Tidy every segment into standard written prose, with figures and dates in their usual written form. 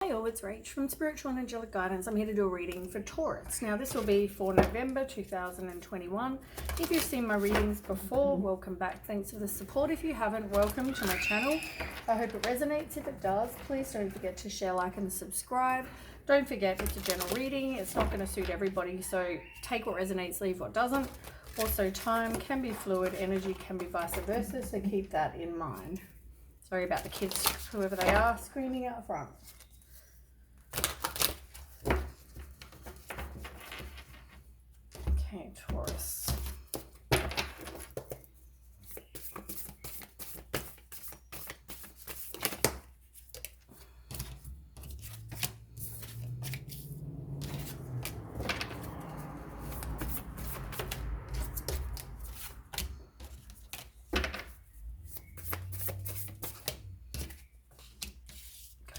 Hi all, it's Rach from Spiritual and Angelic Guidance. I'm here to do a reading for Taurus. Now this will be for November 2021. If you've seen my readings before, welcome back. Thanks for the support. If you haven't, welcome to my channel. I hope it resonates. If it does, please don't forget to share, like and subscribe. Don't forget it's a general reading. It's not going to suit everybody, so take what resonates, leave what doesn't. Also, time can be fluid, energy can be vice versa, so keep that in mind. Sorry about the kids, whoever they are, screaming out front. Okay, Taurus.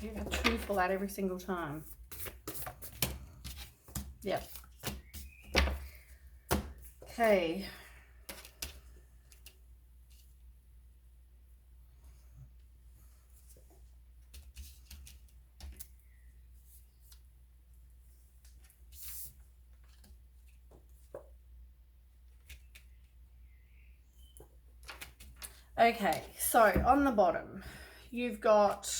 You have two for that every single time. Yep. Okay. Okay, so on the bottom, you've got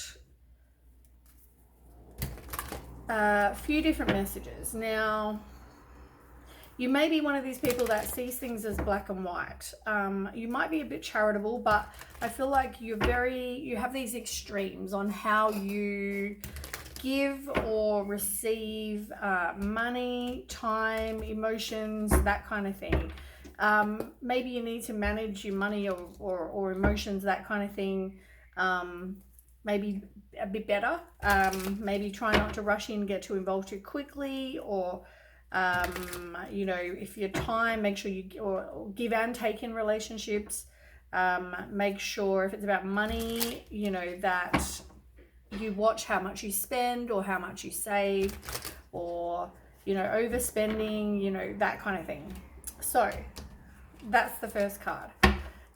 a few different messages. Now, you may be one of these people that sees things as black and white. You might be a bit charitable, but I feel like you have these extremes on how you give or receive money, time, emotions, that kind of thing. Maybe you need to manage your money or emotions, that kind of thing. Maybe a bit better. Maybe try not to rush in and get too involved too quickly, or you know, if your time, make sure you or give and take in relationships. Make sure if it's about money, you know, that you watch how much you spend or how much you save, or, you know, overspending, you know, that kind of thing. So that's the first card.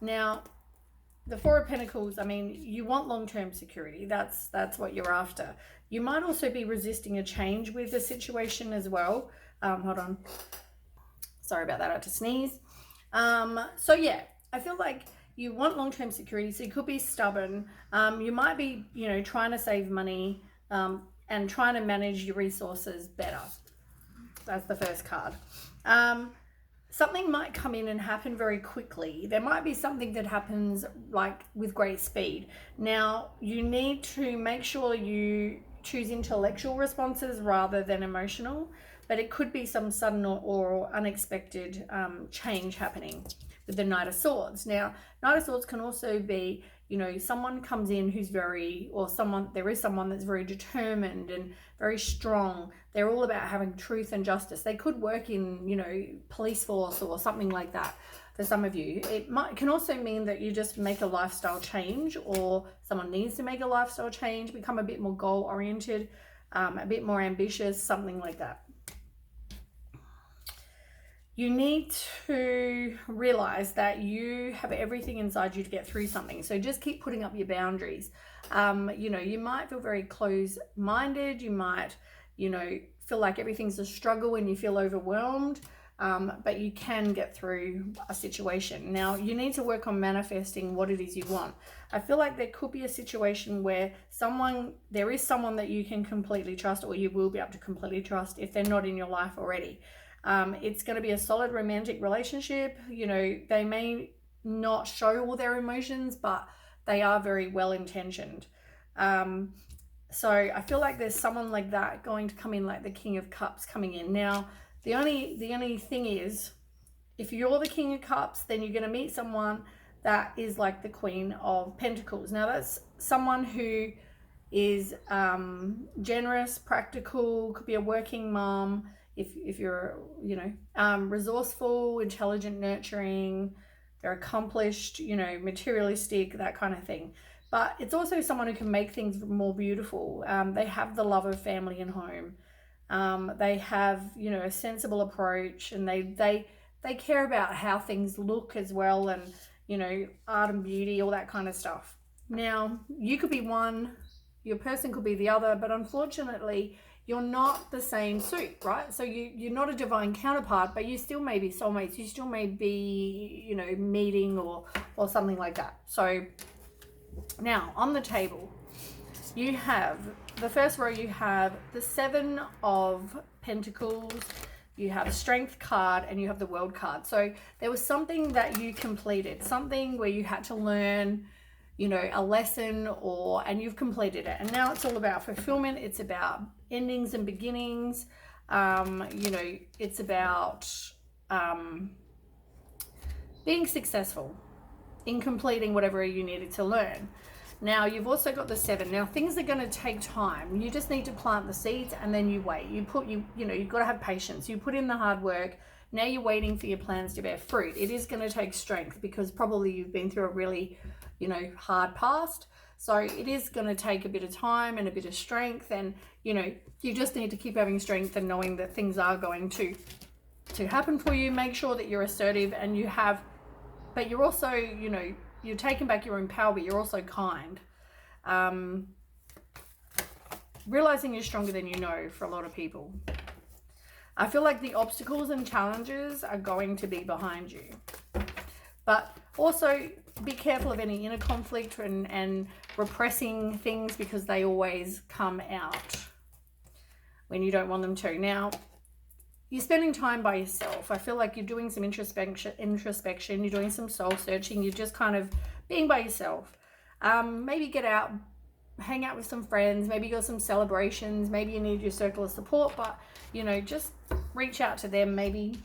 Now, the Four of Pentacles, I mean, you want long-term security. That's what you're after. You might also be resisting a change with the situation as well. Hold on. Sorry about that. I had to sneeze. So yeah, I feel like you want long-term security. So you could be stubborn. You might be, you know, trying to save money and trying to manage your resources better. That's the first card. Something might come in and happen very quickly. There might be something that happens like with great speed. Now, you need to make sure you choose intellectual responses rather than emotional, but it could be some sudden or unexpected change happening with the Knight of Swords. Now, Knight of Swords can also be, you know, someone comes in who's there is someone that's very determined and very strong. They're all about having truth and justice. They could work in, you know, police force or something like that for some of you. It can also mean that you just make a lifestyle change, or someone needs to make a lifestyle change, become a bit more goal oriented, a bit more ambitious, something like that. You need to realize that you have everything inside you to get through something. So just keep putting up your boundaries. You know, you might feel very close-minded. You might, you know, feel like everything's a struggle and you feel overwhelmed, but you can get through a situation. Now, you need to work on manifesting what it is you want. I feel like there could be a situation where there is someone that you can completely trust, or you will be able to completely trust if they're not in your life already. It's going to be a solid romantic relationship. You know, they may not show all their emotions, but they are very well intentioned. So I feel like there's someone like that going to come in, like the King of Cups coming in. Now, the only thing is, if you're the King of Cups, then you're going to meet someone that is like the Queen of Pentacles. Now, that's someone who is generous, practical, could be a working mom. If you're, you know, resourceful, intelligent, nurturing, they're accomplished, you know, materialistic, that kind of thing. But it's also someone who can make things more beautiful. They have the love of family and home. They have, you know, a sensible approach, and they care about how things look as well, and, you know, art and beauty, all that kind of stuff. Now, you could be one your person could be the other, but unfortunately, you're not the same suit, right? So you're not a divine counterpart, but you still may be soulmates. You still may be, you know, meeting or something like that. So now on the table, you have the first row, you have the 7 of Pentacles, you have a Strength card, and you have the World card. So there was something that you completed, something where you had to learn, you know, a lesson, and you've completed it. And now it's all about fulfillment. It's about endings and beginnings. You know, it's about being successful in completing whatever you needed to learn. Now you've also got the 7. Now things are going to take time. You just need to plant the seeds and then you wait. You know, you've got to have patience. You put in the hard work. Now you're waiting for your plans to bear fruit. It is going to take strength because probably you've been through a really, you know, hard past. So it is going to take a bit of time and a bit of strength, and you know, you just need to keep having strength and knowing that things are going to happen for you. Make sure that you're assertive and you have, but you're also, you know, you're taking back your own power, but you're also kind. Realizing you're stronger than you know for a lot of people. I feel like the obstacles and challenges are going to be behind you. But also be careful of any inner conflict and repressing things, because they always come out when you don't want them to. Now, you're spending time by yourself. I feel like you're doing some introspection, you're doing some soul searching, you're just kind of being by yourself. Maybe get out, hang out with some friends, maybe go to some celebrations, maybe you need your circle of support, but you know, just reach out to them maybe.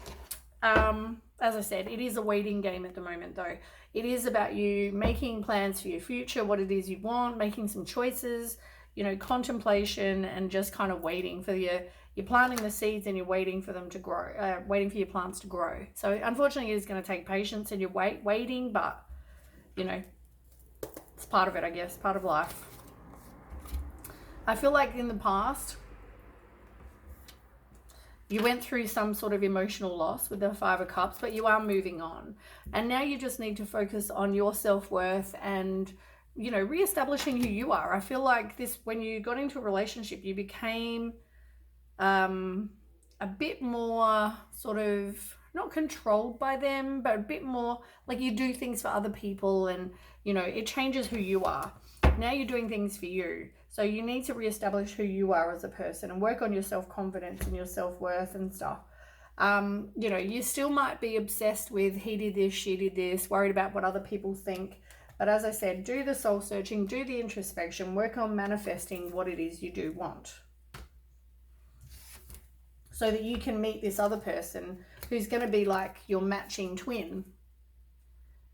As I said, it is a waiting game at the moment though. It is about you making plans for your future, what it is you want, making some choices, you know, contemplation, and just kind of waiting for you're planting the seeds and you're waiting for them to grow, waiting for your plants to grow. So unfortunately, it is going to take patience and you're waiting, but you know, it's part of it, I guess, part of life. I feel like in the past, you went through some sort of emotional loss with the 5 of Cups, but you are moving on. And now you just need to focus on your self-worth and, you know, reestablishing who you are. I feel like when you got into a relationship, you became a bit more sort of not controlled by them, but a bit more like you do things for other people, and, you know, it changes who you are. Now you're doing things for you. So you need to reestablish who you are as a person and work on your self-confidence and your self-worth and stuff. You know, you still might be obsessed with he did this, she did this, worried about what other people think. But as I said, do the soul searching, do the introspection, work on manifesting what it is you do want, so that you can meet this other person who's going to be like your matching twin.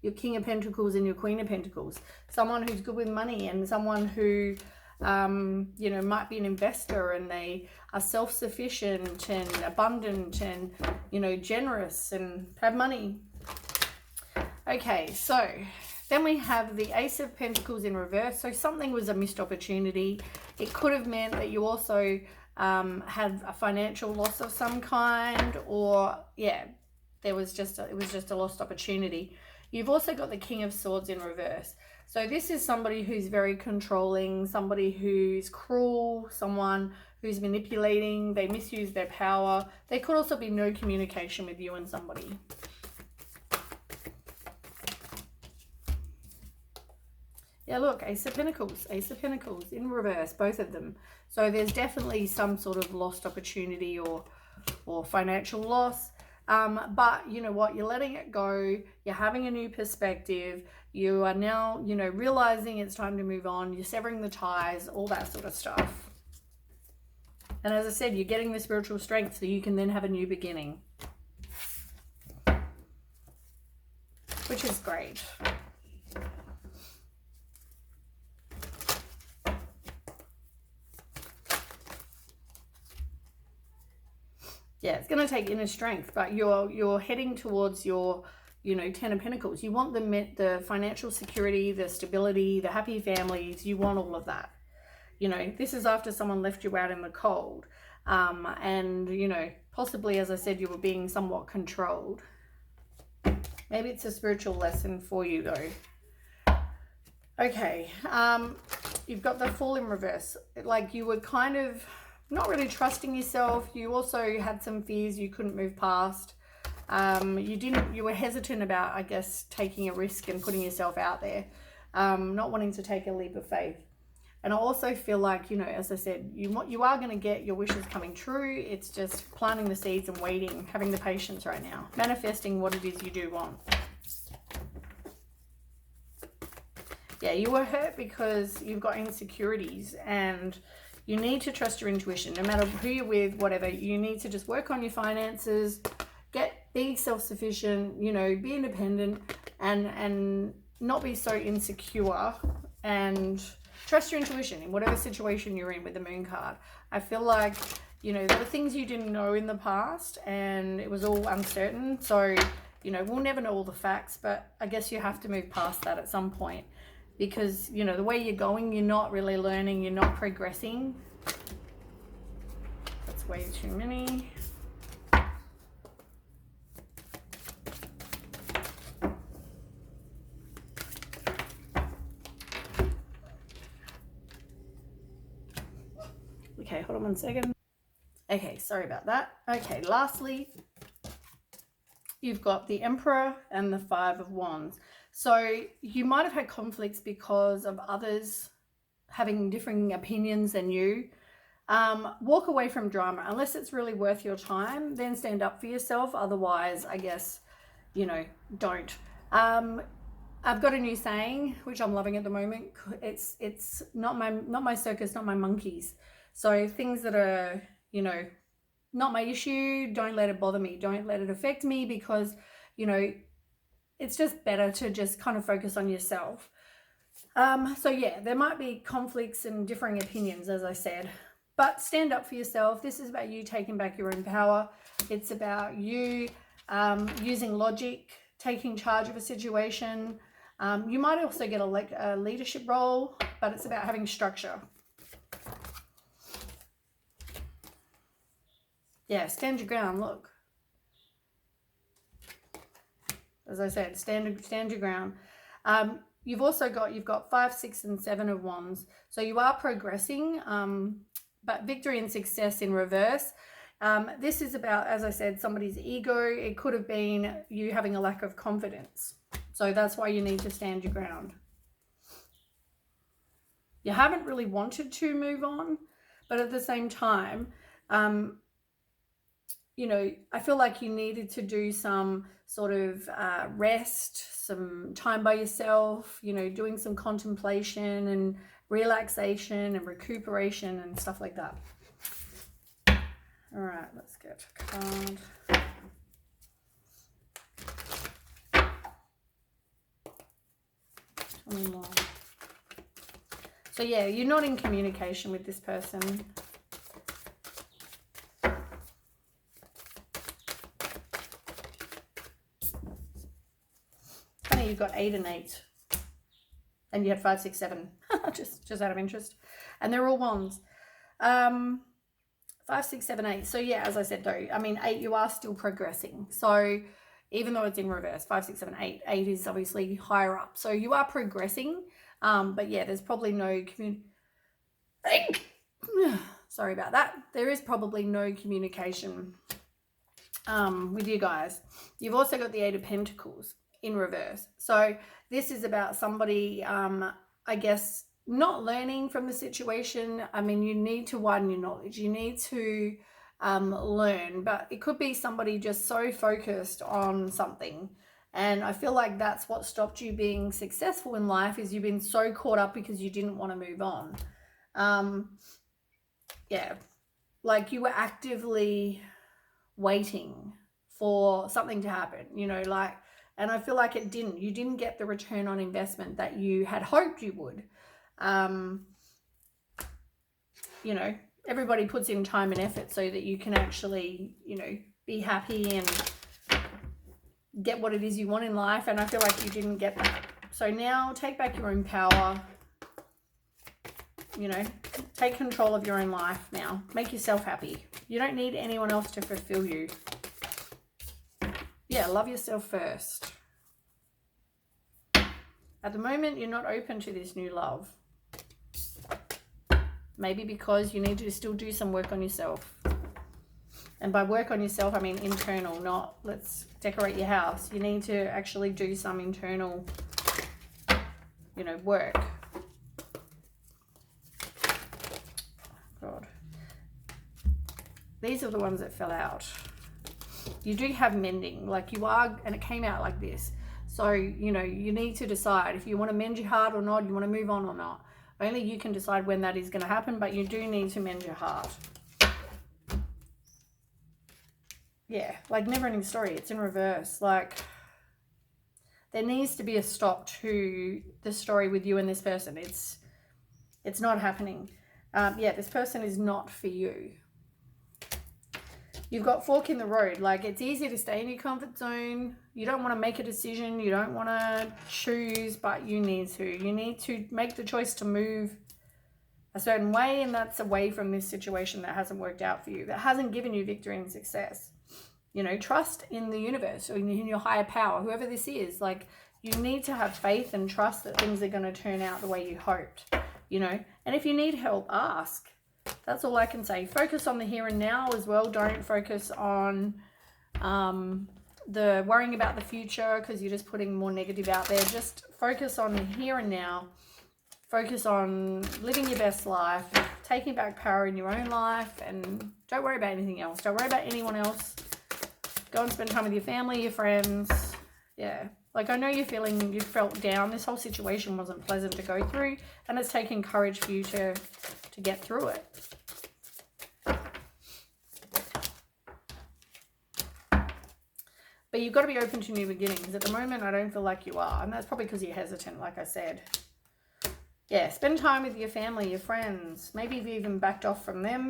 Your King of Pentacles and your Queen of Pentacles. Someone who's good with money, and someone who, you know, might be an investor, and they are self-sufficient and abundant and, you know, generous and have money. Okay, so then we have the Ace of Pentacles in reverse. So something was a missed opportunity. It could have meant that you also had a financial loss of some kind, or yeah, it was just a lost opportunity. You've also got the King of Swords in reverse. So this is somebody who's very controlling, somebody who's cruel, someone who's manipulating, they misuse their power. There could also be no communication with you and somebody. Yeah, look, Ace of Pentacles in reverse, both of them. So there's definitely some sort of lost opportunity or financial loss. But you know what, you're letting it go, you're having a new perspective, you are now, you know, realizing it's time to move on, you're severing the ties, all that sort of stuff. And as I said, you're getting the spiritual strength so you can then have a new beginning, which is great. Yeah, it's going to take inner strength, but you're heading towards your, you know, 10 of Pentacles. You want the financial security, the stability, the happy families. You want all of that. You know, this is after someone left you out in the cold. And, you know, possibly, as I said, you were being somewhat controlled. Maybe it's a spiritual lesson for you, though. Okay. you've got the Fool in reverse. Like you were kind of not really trusting yourself. You also had some fears you couldn't move past. You were hesitant about, I guess, taking a risk and putting yourself out there, not wanting to take a leap of faith. And I also feel like, you know, as I said, you are going to get your wishes coming true. It's just planting the seeds and waiting, having the patience right now, manifesting what it is you do want. Yeah, you were hurt because you've got insecurities, and you need to trust your intuition. No matter who you're with, whatever, you need to just work on your finances, be self-sufficient, you know, be independent, and not be so insecure, and trust your intuition in whatever situation you're in with the Moon card. I feel like, you know, there were things you didn't know in the past and it was all uncertain. So, you know, we'll never know all the facts, but I guess you have to move past that at some point, because, you know, the way you're going, you're not really learning, you're not progressing. That's way too many. Okay, hold on one second. Okay, sorry about that. Okay, lastly, you've got the Emperor and the Five of Wands. So you might have had conflicts because of others having differing opinions than you. Walk away from drama. Unless it's really worth your time, then stand up for yourself. Otherwise, I guess, you know, don't. I've got a new saying, which I'm loving at the moment. It's not my circus, not my monkeys. So things that are, you know, not my issue, don't let it bother me. Don't let it affect me, because, you know, it's just better to just kind of focus on yourself. So yeah, there might be conflicts and differing opinions, as I said, but stand up for yourself. This is about you taking back your own power. It's about you using logic, taking charge of a situation. You might also get a leadership role, but it's about having structure. Yeah, stand your ground, look. As I said, stand your ground. You've got 5, 6, and 7 of Wands. So you are progressing, but victory and success in reverse. This is about, as I said, somebody's ego. It could have been you having a lack of confidence. So that's why you need to stand your ground. You haven't really wanted to move on, but at the same time, you know, I feel like you needed to do some sort of rest, some time by yourself, you know, doing some contemplation and relaxation and recuperation and stuff like that. All right, let's get a card. Tell me more. So yeah, you're not in communication with this person. Funny, you've got 8 and 8. And you had 5, 6, 7. just out of interest. And they're all Wands. 5, 6, 7, 8. So yeah, as I said though, I mean 8, you are still progressing. So even though it's in reverse, 5, 6, 7, 8. 8 is obviously higher up. So you are progressing. But yeah, there's probably no sorry about that. There is probably no communication with you guys. You've also got the 8 of Pentacles in reverse. So this is about somebody, I guess, not learning from the situation. I mean, you need to widen your knowledge. You need to learn, but it could be somebody just so focused on something. And I feel like that's what stopped you being successful in life, is you've been so caught up because you didn't want to move on. Yeah, like you were actively waiting for something to happen, you know, like, and I feel like you didn't get the return on investment that you had hoped you would. You know, everybody puts in time and effort so that you can actually, you know, be happy and get what it is you want in life. And I feel like you didn't get that. So now take back your own power, you know, take control of your own life now. Make yourself happy. You don't need anyone else to fulfill you. Yeah, love yourself first. At the moment, you're not open to this new love. Maybe because you need to still do some work on yourself. And by work on yourself, I mean internal, not let's decorate your house. You need to actually do some internal, you know, work. God. These are the ones that fell out. You do have mending, like you are, and it came out like this. So, you know, you need to decide if you want to mend your heart or not, you want to move on or not. Only you can decide when that is going to happen, but you do need to mend your heart. Yeah, like never ending story. It's in reverse. Like there needs to be a stop to the story with you and this person. It's not happening. Yeah, this person is not for you. You've got fork in the road. Like it's easy to stay in your comfort zone. You don't want to make a decision. You don't want to choose, but you need to. You need to make the choice to move a certain way, and that's away from this situation that hasn't worked out for you, that hasn't given you victory and success. You know, trust in the universe or in your higher power, whoever this is. Like you need to have faith and trust that things are going to turn out the way you hoped, you know. And if you need help, ask. That's all I can say. Focus on the here and now as well. Don't focus on the worrying about the future because you're just putting more negative out there. Just focus on the here and now. Focus on living your best life, taking back power in your own life, and don't worry about anything else. Don't worry about anyone else. Go and spend time with your family, your friends. Yeah. Like I know you felt down. This whole situation wasn't pleasant to go through, and it's taken courage for you to get through it. But you've got to be open to new beginnings. At the moment, I don't feel like you are. And that's probably because you're hesitant, like I said. Yeah, spend time with your family, your friends. Maybe you've even backed off from them.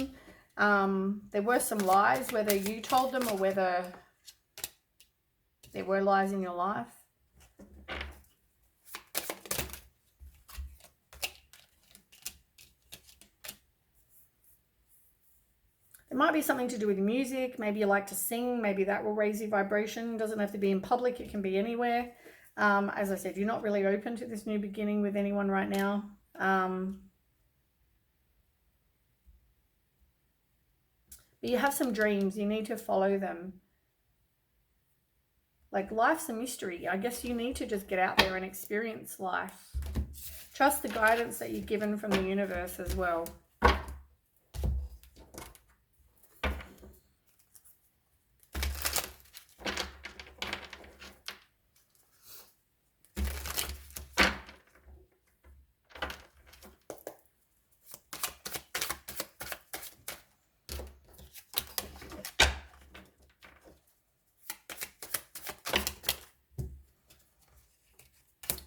There were some lies, whether you told them or whether there were lies in your life. It might be something to do with music. Maybe you like to sing. Maybe that will raise your vibration. It doesn't have to be in public. It can be anywhere. As I said, you're not really open to this new beginning with anyone right now. But you have some dreams. You need to follow them. Like life's a mystery. I guess you need to just get out there and experience life. Trust the guidance that you're given from the universe as well.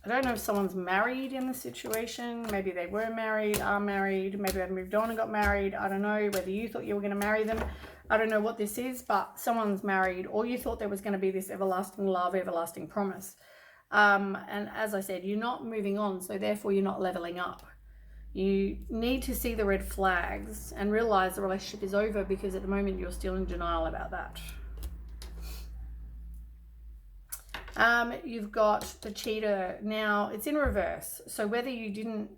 I don't know if someone's married in the situation. Maybe they were married, are married. Maybe they've moved on and got married. I don't know whether you thought you were going to marry them. I don't know what this is, but someone's married, or you thought there was going to be this everlasting love, everlasting promise. And as I said, you're not moving on, so therefore you're not leveling up. You need to see the red flags and realize the relationship is over, because at the moment you're still in denial about that. You've got the cheater. Now it's in reverse. So whether you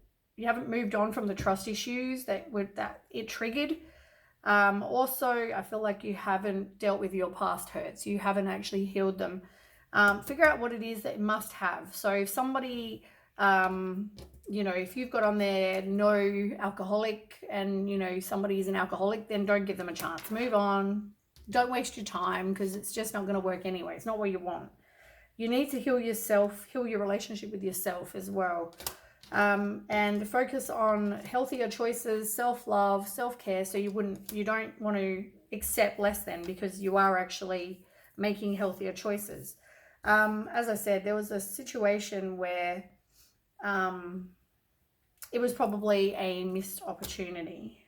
haven't moved on from the trust issues that it triggered. Also, I feel like you haven't dealt with your past hurts. You haven't actually healed them. Figure out what it is that you must have. So if somebody, you know, if you've got on there no alcoholic and, you know, somebody is an alcoholic, then don't give them a chance. Move on. Don't waste your time, because it's just not going to work anyway. It's not what you want. You need to heal yourself, heal your relationship with yourself as well. And focus on healthier choices, self-love, self-care, so you don't want to accept less than, because you are actually making healthier choices. As I said, there was a situation where it was probably a missed opportunity.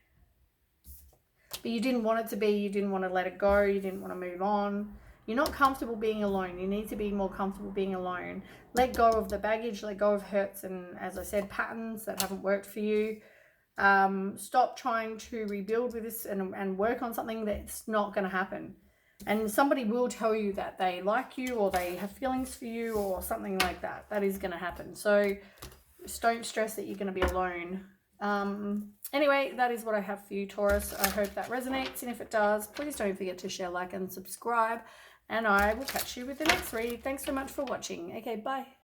But you didn't want it to be, you didn't want to let it go, you didn't want to move on. You're not comfortable being alone. You need to be more comfortable being alone. Let go of the baggage, let go of hurts and, as I said, patterns that haven't worked for you. Stop trying to rebuild with this and work on something that's not going to happen. And somebody will tell you that they like you or they have feelings for you or something like that. That is going to happen. So just don't stress that you're going to be alone. Anyway, that is what I have for you, Taurus. I hope that resonates, and if it does, please don't forget to share, like, and subscribe, and I will catch you with the next read. Thanks so much for watching. Okay, bye.